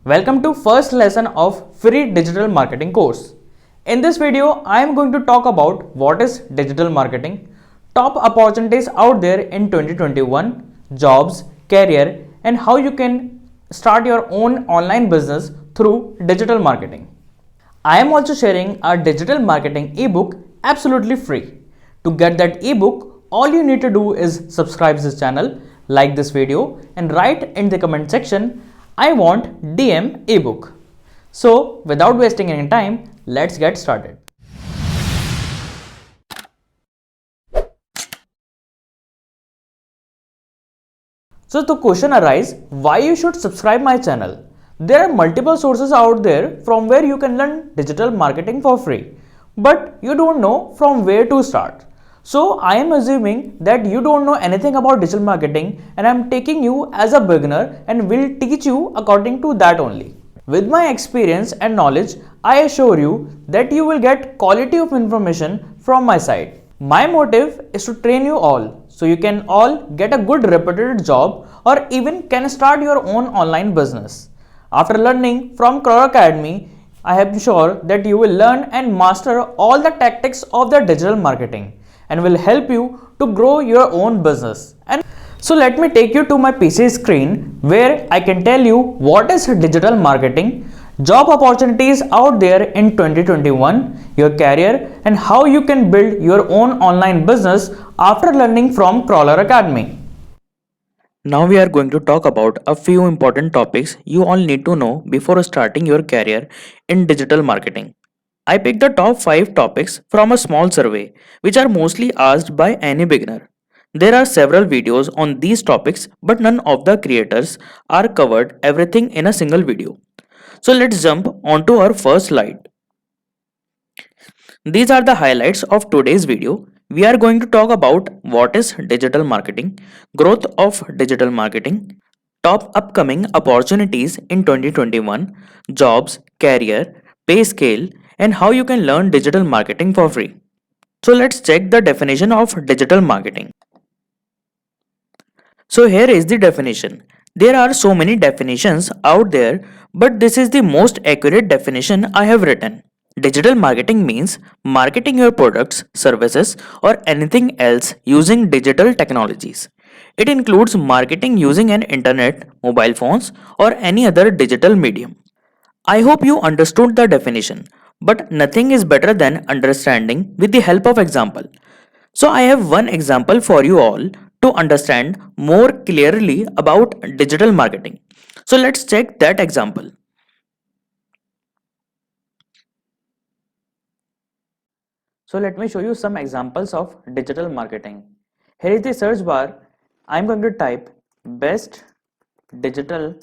Welcome to first lesson of free digital marketing course. In this video, I am going to talk about what is digital marketing, top opportunities out there in 2021, jobs, career, and how you can start your own online business through digital marketing. I am also sharing our digital marketing ebook absolutely free. To get that ebook, all you need to do is subscribe this channel, like this video, and write in the comment section, I want DM ebook. So, without wasting any time, let's get started. So the question arises, why you should subscribe my channel? There are multiple sources out there from where you can learn digital marketing for free, but you don't know from where to start. So I am assuming that you don't know anything about digital marketing and I am taking you as a beginner and will teach you according to that only. With my experience and knowledge, I assure you that you will get quality of information from my side. My motive is to train you all so you can all get a good reputed job or even can start your own online business. After learning from Crore Academy, I am sure that you will learn and master all the tactics of the digital marketing and will help you to grow your own business. And so let me take you to my PC screen where I can tell you what is digital marketing, job opportunities out there in 2021, your career, and how you can build your own online business after learning from Crawler Academy. Now we are going to talk about a few important topics you all need to know before starting your career in digital marketing. I picked the top 5 topics from a small survey which are mostly asked by any beginner. There are several videos on these topics but none of the creators are covered everything in a single video. So let's jump onto our first slide. These are the highlights of today's video. We are going to talk about what is digital marketing, growth of digital marketing, top upcoming opportunities in 2021, jobs, career, pay scale, and how you can learn digital marketing for free. So let's check the definition of digital marketing. So here is the definition. There are so many definitions out there, but this is the most accurate definition I have written. Digital marketing means marketing your products, services, or anything else using digital technologies. It includes marketing using an internet, mobile phones, or any other digital medium. I hope you understood the definition, but nothing is better than understanding with the help of example. So I have one example for you all to understand more clearly about digital marketing. So let's check that example. So let me show you some examples of digital marketing. Here is the search bar. I'm going to type best digital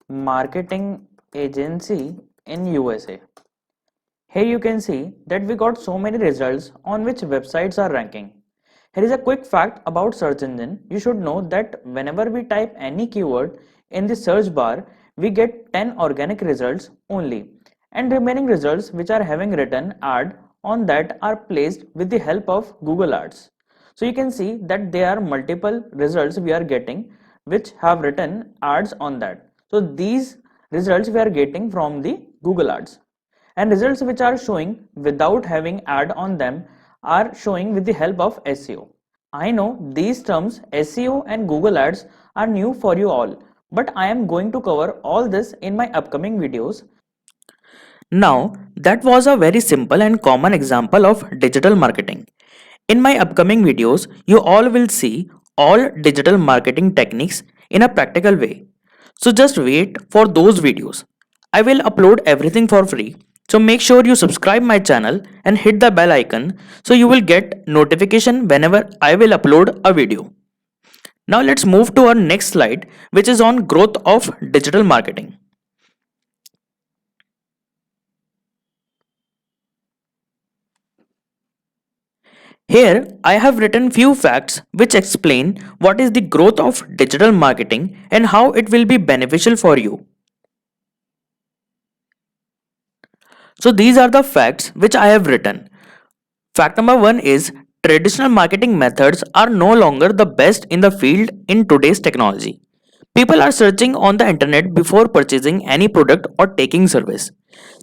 marketing agency in USA. Here you can see that we got so many results on which websites are ranking. Here is a quick fact about search engine. You should know that whenever we type any keyword in the search bar, we get 10 organic results only, and remaining results which are having written ad on that are placed with the help of Google Ads. So you can see that there are multiple results we are getting which have written ads on that. So these results we are getting from the Google Ads, and results which are showing without having ad on them are showing with the help of SEO. I know these terms SEO and Google Ads are new for you all, but I am going to cover all this in my upcoming videos. Now, that was a very simple and common example of digital marketing. In my upcoming videos, you all will see all digital marketing techniques in a practical way. So just wait for those videos. I will upload everything for free. So make sure you subscribe my channel and hit the bell icon so you will get notification whenever I will upload a video. Now let's move to our next slide, which is on growth of digital marketing. Here I have written few facts which explain what is the growth of digital marketing and how it will be beneficial for you. So these are the facts which I have written. Fact number 1 is traditional marketing methods are no longer the best in the field in today's technology. People are searching on the internet before purchasing any product or taking service.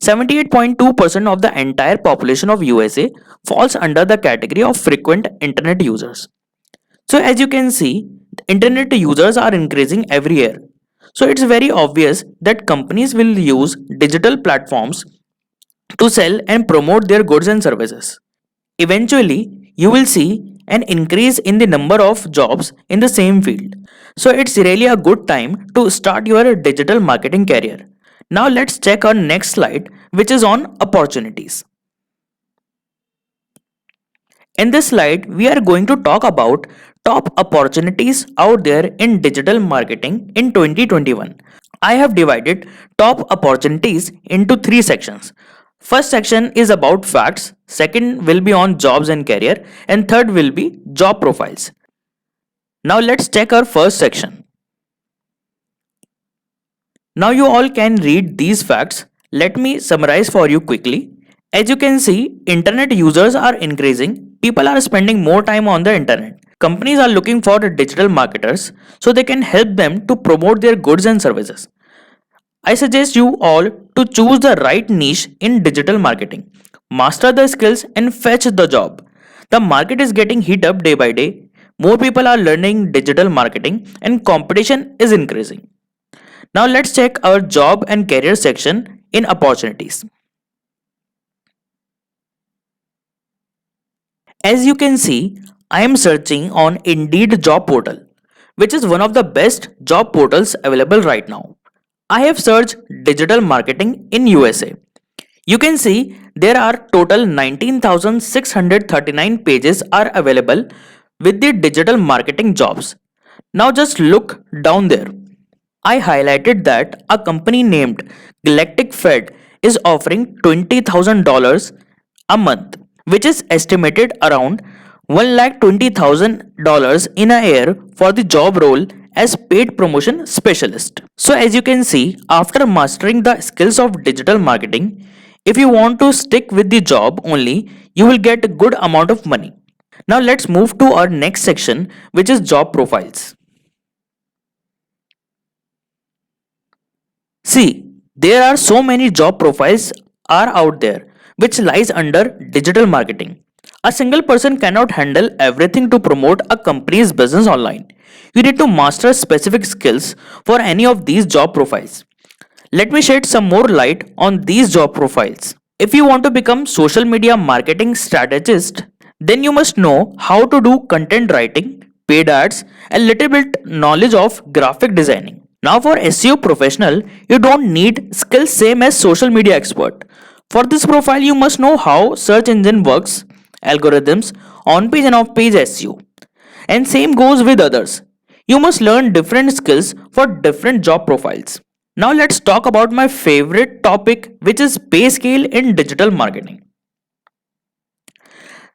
78.2% of the entire population of USA falls under the category of frequent internet users. So as you can see, internet users are increasing every year. So it's very obvious that companies will use digital platforms to sell and promote their goods and services. Eventually, you will see an increase in the number of jobs in the same field. So it's really a good time to start your digital marketing career. Now let's check our next slide, which is on opportunities. In this slide, we are going to talk about top opportunities out there in digital marketing in 2021. I have divided top opportunities into three sections. First section is about facts, second will be on jobs and career, and third will be job profiles. Now let's check our first section. Now you all can read these facts. Let me summarize for you quickly. As you can see, internet users are increasing. People are spending more time on the internet. Companies are looking for digital marketers so they can help them to promote their goods and services. I suggest you all to choose the right niche in digital marketing. Master the skills and fetch the job. The market is getting heat up day by day. More people are learning digital marketing and competition is increasing. Now let's check our job and career section in opportunities. As you can see, I am searching on Indeed job portal, which is one of the best job portals available right now. I have searched digital marketing in USA. You can see there are total 19,639 pages are available with the digital marketing jobs. Now just look down there. I highlighted that a company named Galactic Fed is offering $20,000 a month, which is estimated around $1,20,000 in a year for the job role as paid promotion specialist. So as you can see, after mastering the skills of digital marketing, if you want to stick with the job only, you will get a good amount of money. Now let's move to our next section, which is job profiles. See, there are so many job profiles are out there which lies under digital marketing. A single person cannot handle everything to promote a company's business online. You need to master specific skills for any of these job profiles. Let me shed some more light on these job profiles. If you want to become social media marketing strategist, then you must know how to do content writing, paid ads, and little bit knowledge of graphic designing. Now for SEO professional, you don't need skills same as social media expert. For this profile, you must know how search engine works, algorithms, on-page and off-page SEO. And same goes with others. You must learn different skills for different job profiles. Now let's talk about my favorite topic, which is pay scale in digital marketing.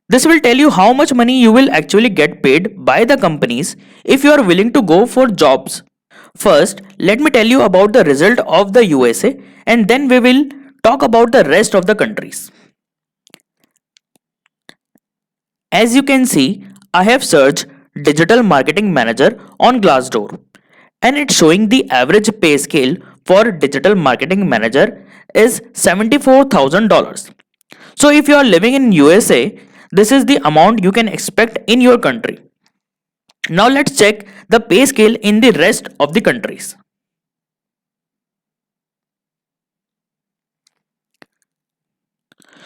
This will tell you how much money you will actually get paid by the companies if you are willing to go for jobs. First, let me tell you about the result of the USA and then we will talk about the rest of the countries. As you can see, I have searched Digital Marketing Manager on Glassdoor and it's showing the average pay scale for Digital Marketing Manager is $74,000. So if you are living in USA, this is the amount you can expect in your country. Now let's check the pay scale in the rest of the countries.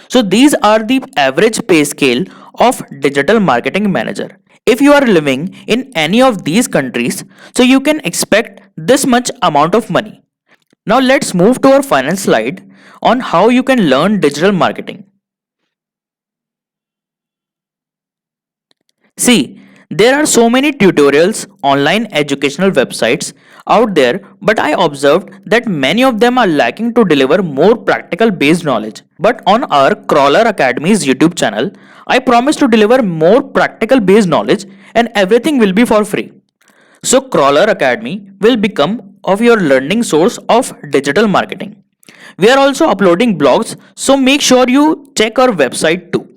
So these are the average pay scale of digital marketing manager. If you are living in any of these countries, so you can expect this much amount of money. Now let's move to our final slide on how you can learn digital marketing. See, there are so many tutorials, online educational websites out there, but I observed that many of them are lacking to deliver more practical based knowledge. But on our Crawler Academy's YouTube channel, I promise to deliver more practical based knowledge and everything will be for free. So Crawler Academy will become of your learning source of digital marketing. We are also uploading blogs, so make sure you check our website too.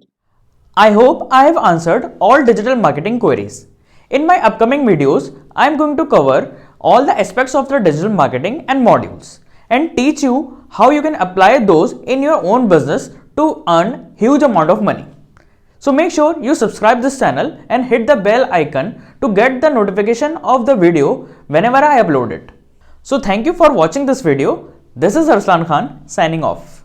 I hope I have answered all digital marketing queries. In my upcoming videos, I am going to cover all the aspects of the digital marketing and modules and teach you how you can apply those in your own business to earn huge amount of money. So make sure you subscribe this channel and hit the bell icon to get the notification of the video whenever I upload it. So thank you for watching this video. This is Arslan Khan signing off.